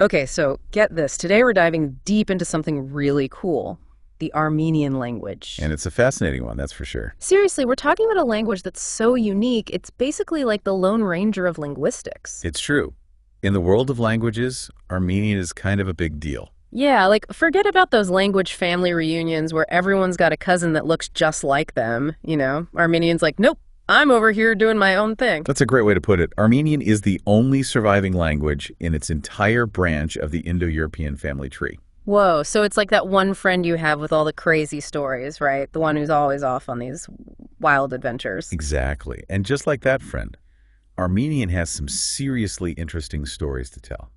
Okay, so get this. Today we're diving deep into something really cool, the Armenian language. And it's a fascinating one, that's for sure. Seriously, we're talking about a language that's so unique, it's basically like the Lone Ranger of linguistics. It's true. In the world of languages, Armenian is kind of a big deal. Yeah, like forget about those language family reunions where everyone's got a cousin that looks just like them, you know? Armenian's like, nope, I'm over here doing my own thing. That's a great way to put it. Armenian is the only surviving language in its entire branch of the Indo-European family tree. Whoa, so it's like that one friend you have with all the crazy stories, right? The one who's always off on these wild adventures. Exactly. And just like that friend, Armenian has some seriously interesting stories to tell.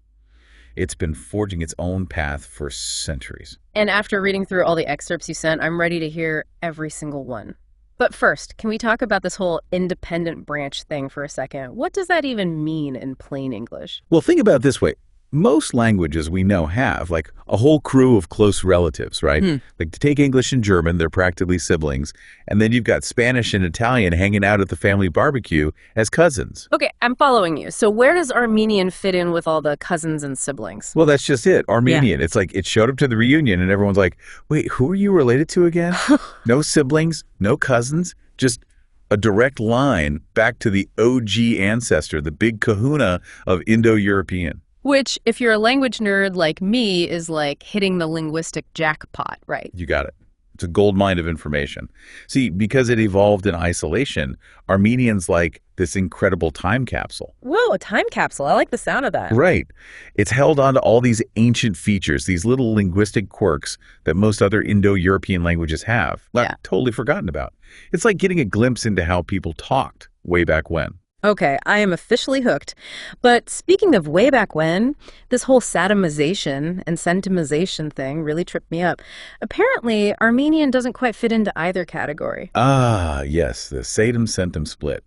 It's been forging its own path for centuries. And after reading through all the excerpts you sent, I'm ready to hear every single one. But first, can we talk about this whole independent branch thing for a second? What does that even mean in plain English? Well, think about it this way. Most languages we know have, like, a whole crew of close relatives, right? Like, to take English and German, they're practically siblings. And then you've got Spanish and Italian hanging out at the family barbecue as cousins. Okay, I'm following you. So where does Armenian fit in with all the cousins and siblings? Well, that's just it. Armenian. It's like it showed up to the reunion and everyone's like, wait, who are you related to again? No siblings, no cousins, just a direct line back to the OG ancestor, the big kahuna of Indo-European. Which, if you're a language nerd like me, is like hitting the linguistic jackpot, right? You got it. It's a gold mine of information. See, because it evolved in isolation, Armenian's like this incredible time capsule. Whoa, a time capsule. I like the sound of that. Right. It's held on to all these ancient features, these little linguistic quirks that most other Indo-European languages have. Like, totally forgotten about. It's like getting a glimpse into how people talked way back when. Okay, I am officially hooked. But speaking of way back when, this whole satamization and sentimization thing really tripped me up. Apparently, Armenian doesn't quite fit into either category. Ah, yes, the satem-sentim split.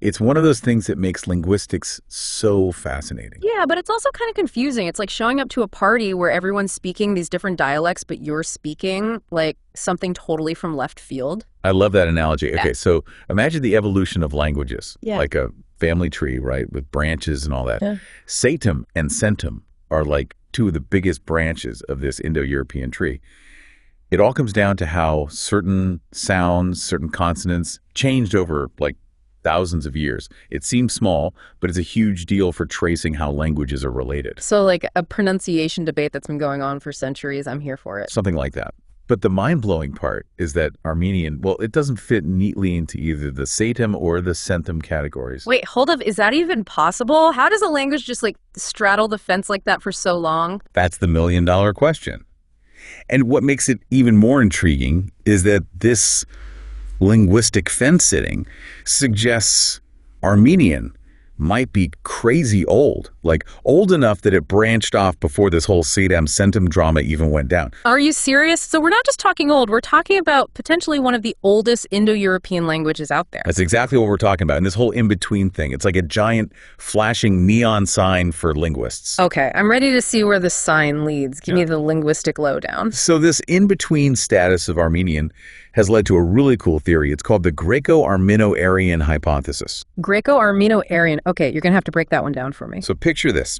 It's one of those things that makes linguistics so fascinating. Yeah, but it's also kind of confusing. It's like showing up to a party where everyone's speaking these different dialects, but you're speaking like something totally from left field. I love that analogy. Okay, so imagine the evolution of languages, like a family tree, right, with branches and all that. Satem and sentum are like two of the biggest branches of this Indo-European tree. It all comes down to how certain sounds, certain consonants changed over like thousands of years. It seems small, but it's a huge deal for tracing how languages are related. So like a pronunciation debate that's been going on for centuries, I'm here for it. Something like that. But the mind-blowing part is that Armenian, well, it doesn't fit neatly into either the satem or the sentum categories. Wait, hold up. Is that even possible? How does a language just like straddle the fence like that for so long? That's the million-dollar question. And what makes it even more intriguing is that this linguistic fence-sitting suggests Armenian might be crazy old, like old enough that it branched off before this whole satem-sentum drama even went down. Are you serious? So we're not just talking old, we're talking about potentially one of the oldest Indo-European languages out there. That's exactly what we're talking about. And this whole in-between thing, it's like a giant flashing neon sign for linguists. Okay, I'm ready to see where this sign leads. Give me the linguistic lowdown. So this in-between status of Armenian has led to a really cool theory. It's called the Greco-Armeno-Aryan hypothesis. Greco-Armeno-Aryan. Okay, you're going to have to break that one down for me. So picture this.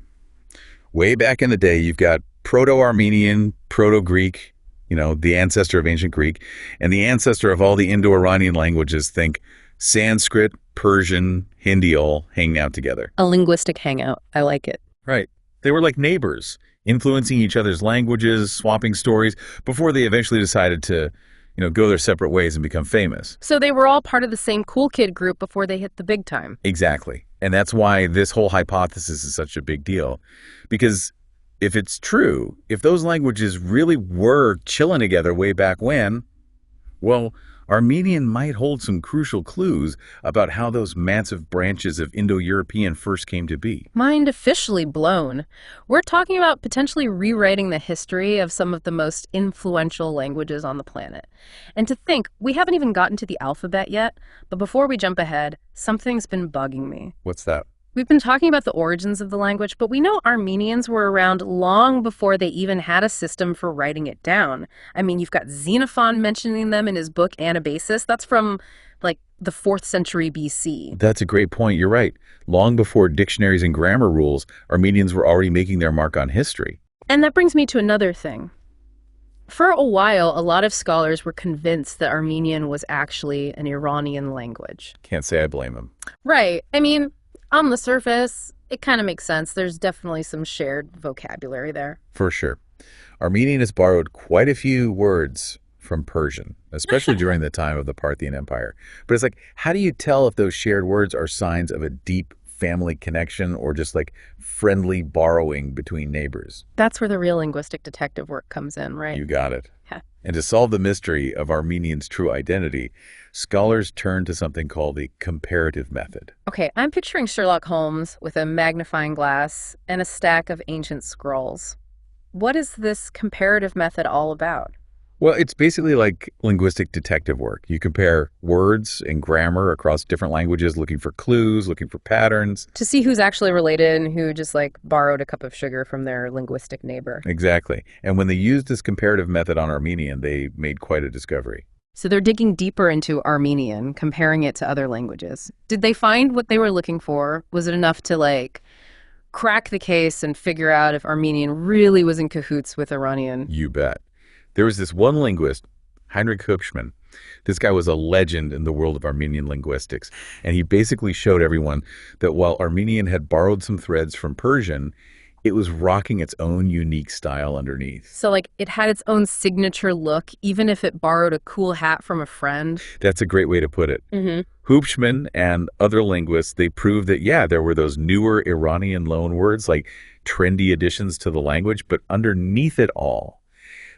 Way back in the day, you've got Proto-Armenian, Proto-Greek, you know, the ancestor of ancient Greek, and the ancestor of all the Indo-Iranian languages. Think Sanskrit, Persian, Hindi all hanging out together. A linguistic hangout. I like it. Right. They were like neighbors, influencing each other's languages, swapping stories, before they eventually decided to go their separate ways and become famous. So they were all part of the same cool kid group before they hit the big time. Exactly. And that's why this whole hypothesis is such a big deal. Because if it's true, if those languages really were chilling together way back when, well, Armenian might hold some crucial clues about how those massive branches of Indo-European first came to be. Mind officially blown. We're talking about potentially rewriting the history of some of the most influential languages on the planet. And to think, we haven't even gotten to the alphabet yet, but before we jump ahead, something's been bugging me. What's that? We've been talking about the origins of the language, but we know Armenians were around long before they even had a system for writing it down. I mean, you've got Xenophon mentioning them in his book Anabasis. That's from, like, the 4th century BC. That's a great point. You're right. Long before dictionaries and grammar rules, Armenians were already making their mark on history. And that brings me to another thing. For a while, a lot of scholars were convinced that Armenian was actually an Iranian language. Can't say I blame them. Right. I mean, on the surface, it kind of makes sense. There's definitely some shared vocabulary there. For sure. Armenian has borrowed quite a few words from Persian, especially during the time of the Parthian Empire. But it's like, how do you tell if those shared words are signs of a deep family connection or just like friendly borrowing between neighbors? That's where the real linguistic detective work comes in, right? You got it. Yeah. And to solve the mystery of Armenians' true identity, scholars turn to something called the comparative method. Okay, I'm picturing Sherlock Holmes with a magnifying glass and a stack of ancient scrolls. What is this comparative method all about? Well, it's basically like linguistic detective work. You compare words and grammar across different languages, looking for clues, looking for patterns. To see who's actually related and who just like borrowed a cup of sugar from their linguistic neighbor. Exactly. And when they used this comparative method on Armenian, they made quite a discovery. So they're digging deeper into Armenian, comparing it to other languages. Did they find what they were looking for? Was it enough to like crack the case and figure out if Armenian really was in cahoots with Iranian? You bet. There was this one linguist, Heinrich Hübschmann. This guy was a legend in the world of Armenian linguistics. And he basically showed everyone that while Armenian had borrowed some threads from Persian, it was rocking its own unique style underneath. So like it had its own signature look, even if it borrowed a cool hat from a friend? That's a great way to put it. Mm-hmm. Hübschmann and other linguists, they proved that, yeah, there were those newer Iranian loanwords, like trendy additions to the language, but underneath it all,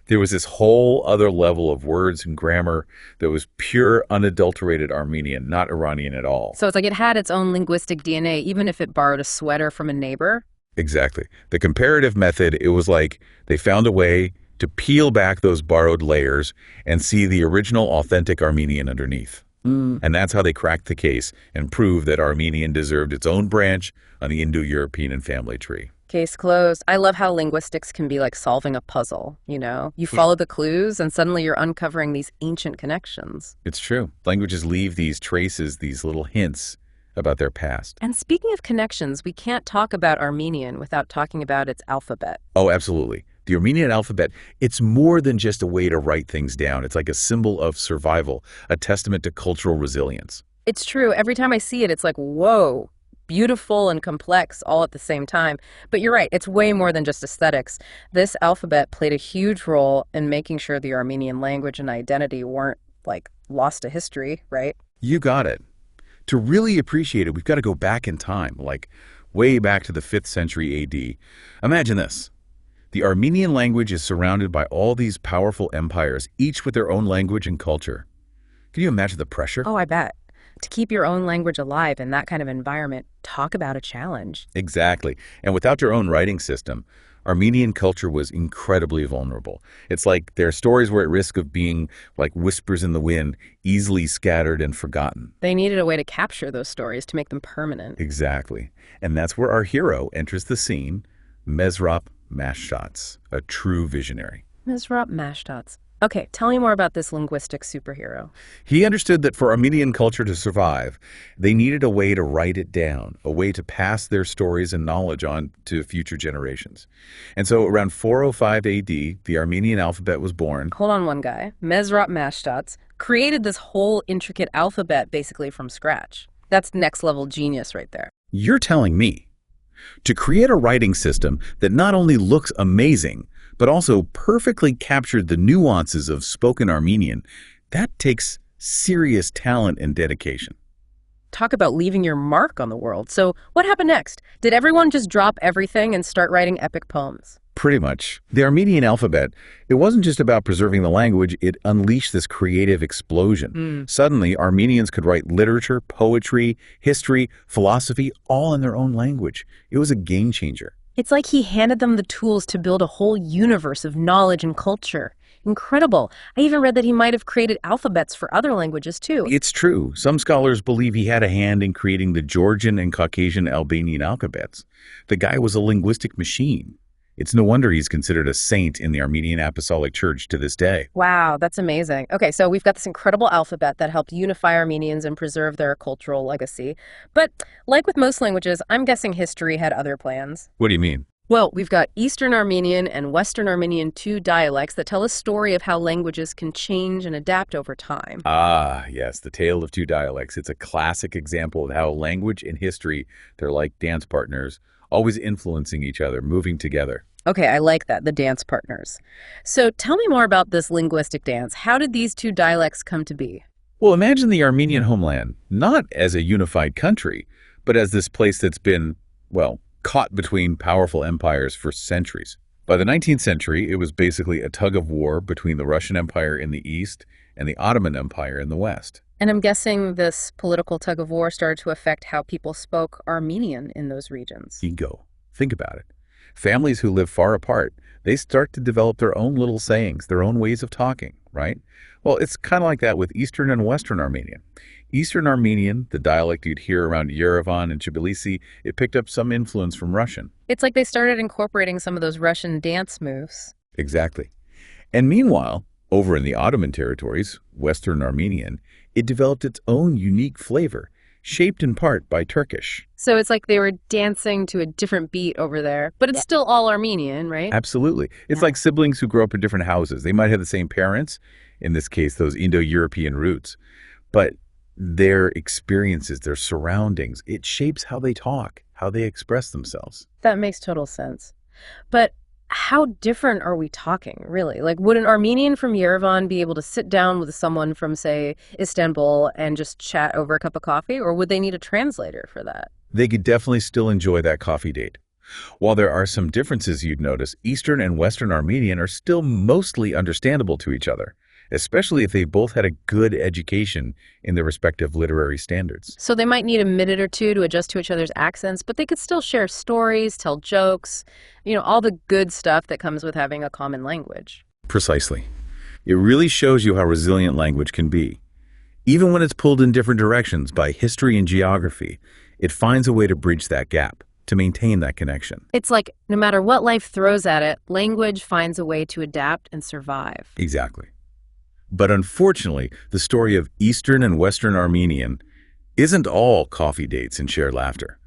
there was this whole other level of words and grammar that was pure, unadulterated Armenian, not Iranian at all. So it's like it had its own linguistic DNA, even if it borrowed a sweater from a neighbor? Exactly. The comparative method, it was like they found a way to peel back those borrowed layers and see the original, authentic Armenian underneath. And that's how they cracked the case and proved that Armenian deserved its own branch on the Indo-European family tree. Case closed. I love how linguistics can be like solving a puzzle, you know? You follow the clues and suddenly you're uncovering these ancient connections. It's true. Languages leave these traces, these little hints about their past. And speaking of connections, we can't talk about Armenian without talking about its alphabet. Oh, absolutely. The Armenian alphabet, it's more than just a way to write things down. It's like a symbol of survival, a testament to cultural resilience. It's true. Every time I see it, it's like, whoa. Beautiful and complex all at the same time. But you're right, it's way more than just aesthetics. This alphabet played a huge role in making sure the Armenian language and identity weren't, like, lost to history, right? You got it. To really appreciate it, we've got to go back in time, like way back to the 5th century AD. Imagine this. The Armenian language is surrounded by all these powerful empires, each with their own language and culture. Can you imagine the pressure? Oh, I bet. To keep your own language alive in that kind of environment, talk about a challenge. Exactly. And without your own writing system, Armenian culture was incredibly vulnerable. It's like their stories were at risk of being like whispers in the wind, easily scattered and forgotten. They needed a way to capture those stories to make them permanent. Exactly. And that's where our hero enters the scene, Mesrop Mashtots, a true visionary. Mesrop Mashtots. Okay, tell me more about this linguistic superhero. He understood that for Armenian culture to survive, they needed a way to write it down, a way to pass their stories and knowledge on to future generations. And so around 405 AD, the Armenian alphabet was born. Hold on one guy. Mesrop Mashtots created this whole intricate alphabet basically from scratch. That's next level genius right there. You're telling me to create a writing system that not only looks amazing, but also perfectly captured the nuances of spoken Armenian, that takes serious talent and dedication. Talk about leaving your mark on the world. So what happened next? Did everyone just drop everything and start writing epic poems? Pretty much. The Armenian alphabet, it wasn't just about preserving the language, it unleashed this creative explosion. Suddenly, Armenians could write literature, poetry, history, philosophy, all in their own language. It was a game changer. It's like he handed them the tools to build a whole universe of knowledge and culture. Incredible. I even read that he might have created alphabets for other languages, too. It's true. Some scholars believe he had a hand in creating the Georgian and Caucasian Albanian alphabets. The guy was a linguistic machine. It's no wonder he's considered a saint in the Armenian Apostolic Church to this day. Wow, that's amazing. Okay, so we've got this incredible alphabet that helped unify Armenians and preserve their cultural legacy. But like with most languages, I'm guessing history had other plans. What do you mean? Well, we've got Eastern Armenian and Western Armenian, two dialects that tell a story of how languages can change and adapt over time. Ah, yes, the tale of two dialects. It's a classic example of how language and history, they're like dance partners, always influencing each other, moving together. Okay, I like that, the dance partners. So tell me more about this linguistic dance. How did these two dialects come to be? Well, imagine the Armenian homeland, not as a unified country, but as this place that's been, well, caught between powerful empires for centuries. By the 19th century, it was basically a tug of war between the Russian Empire in the east and the Ottoman Empire in the west. And I'm guessing this political tug of war started to affect how people spoke Armenian in those regions. Ego. Think about it. Families who live far apart, they start to develop their own little sayings, their own ways of talking, right? Well, it's kind of like that with Eastern and Western Armenian. Eastern Armenian, the dialect you'd hear around Yerevan and Tbilisi, it picked up some influence from Russian. It's like they started incorporating some of those Russian dance moves. Exactly. And meanwhile, over in the Ottoman territories, Western Armenian, it developed its own unique flavor, shaped in part by Turkish. So it's like they were dancing to a different beat over there, but it's still all Armenian, right? Absolutely. It's like siblings who grow up in different houses. They might have the same parents, in this case, those Indo-European roots, but their experiences, their surroundings, it shapes how they talk, how they express themselves. That makes total sense. But how different are we talking, really? Like, would an Armenian from Yerevan be able to sit down with someone from, say, Istanbul and just chat over a cup of coffee, or would they need a translator for that? They could definitely still enjoy that coffee date. While there are some differences you'd notice, Eastern and Western Armenian are still mostly understandable to each other, especially if they both had a good education in their respective literary standards. So they might need a minute or two to adjust to each other's accents, but they could still share stories, tell jokes, all the good stuff that comes with having a common language. Precisely. It really shows you how resilient language can be. Even when it's pulled in different directions by history and geography, it finds a way to bridge that gap, to maintain that connection. It's like no matter what life throws at it, language finds a way to adapt and survive. Exactly. But unfortunately, the story of Eastern and Western Armenian isn't all coffee dates and shared laughter.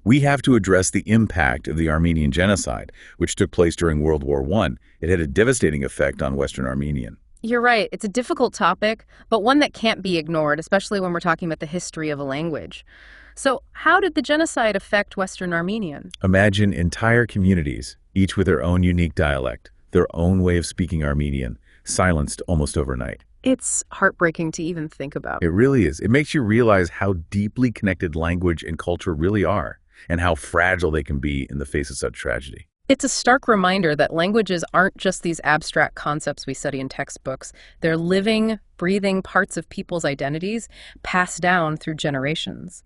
We have to address the impact of the Armenian genocide, which took place during World War I. It had a devastating effect on Western Armenian. You're right. It's a difficult topic, but one that can't be ignored, especially when we're talking about the history of a language. So how did the genocide affect Western Armenian? Imagine entire communities, each with their own unique dialect, their own way of speaking Armenian, silenced almost overnight. It's heartbreaking to even think about. It really is. It makes you realize how deeply connected language and culture really are, and how fragile they can be in the face of such tragedy. It's a stark reminder that languages aren't just these abstract concepts we study in textbooks. They're living, breathing parts of people's identities passed down through generations.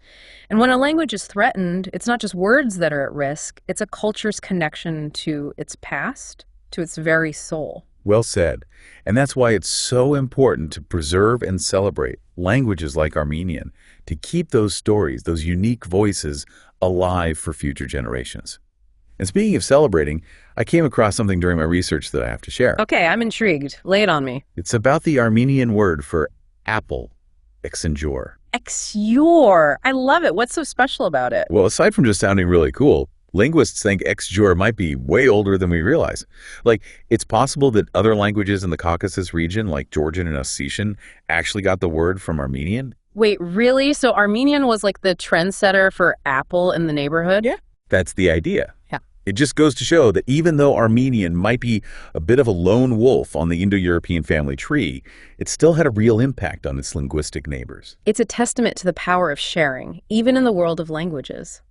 And when a language is threatened, it's not just words that are at risk, it's a culture's connection to its past, to its very soul. Well said. And that's why it's so important to preserve and celebrate languages like Armenian, to keep those stories, those unique voices, alive for future generations. And speaking of celebrating, I came across something during my research that I have to share. Okay, I'm intrigued. Lay it on me. It's about the Armenian word for apple, exenjor. Exjor. I love it. What's so special about it? Well, aside from just sounding really cool, linguists think exjor might be way older than we realize. Like, it's possible that other languages in the Caucasus region, like Georgian and Ossetian, actually got the word from Armenian. Wait, really? So Armenian was like the trendsetter for apple in the neighborhood? Yeah. That's the idea. Yeah. It just goes to show that even though Armenian might be a bit of a lone wolf on the Indo-European family tree, it still had a real impact on its linguistic neighbors. It's a testament to the power of sharing, even in the world of languages.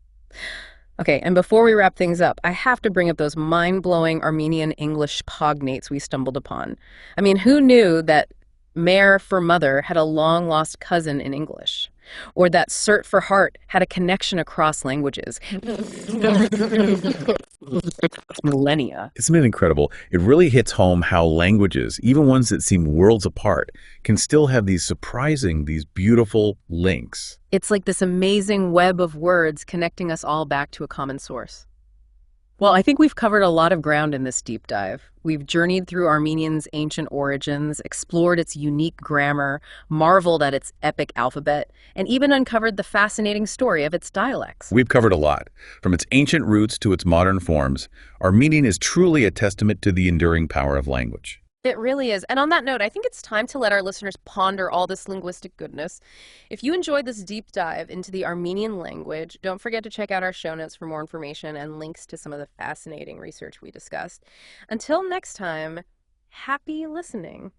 Okay, and before we wrap things up, I have to bring up those mind-blowing Armenian English cognates we stumbled upon. I mean, who knew that mare for mother had a long-lost cousin in English? Or that cert for heart had a connection across languages? Millennia. Isn't it incredible? It really hits home how languages, even ones that seem worlds apart, can still have these surprising, these beautiful links. It's like this amazing web of words connecting us all back to a common source. Well, I think we've covered a lot of ground in this deep dive. We've journeyed through Armenian's ancient origins, explored its unique grammar, marveled at its epic alphabet, and even uncovered the fascinating story of its dialects. We've covered a lot. From its ancient roots to its modern forms, Armenian is truly a testament to the enduring power of language. It really is. And on that note, I think it's time to let our listeners ponder all this linguistic goodness. If you enjoyed this deep dive into the Armenian language, don't forget to check out our show notes for more information and links to some of the fascinating research we discussed. Until next time, happy listening.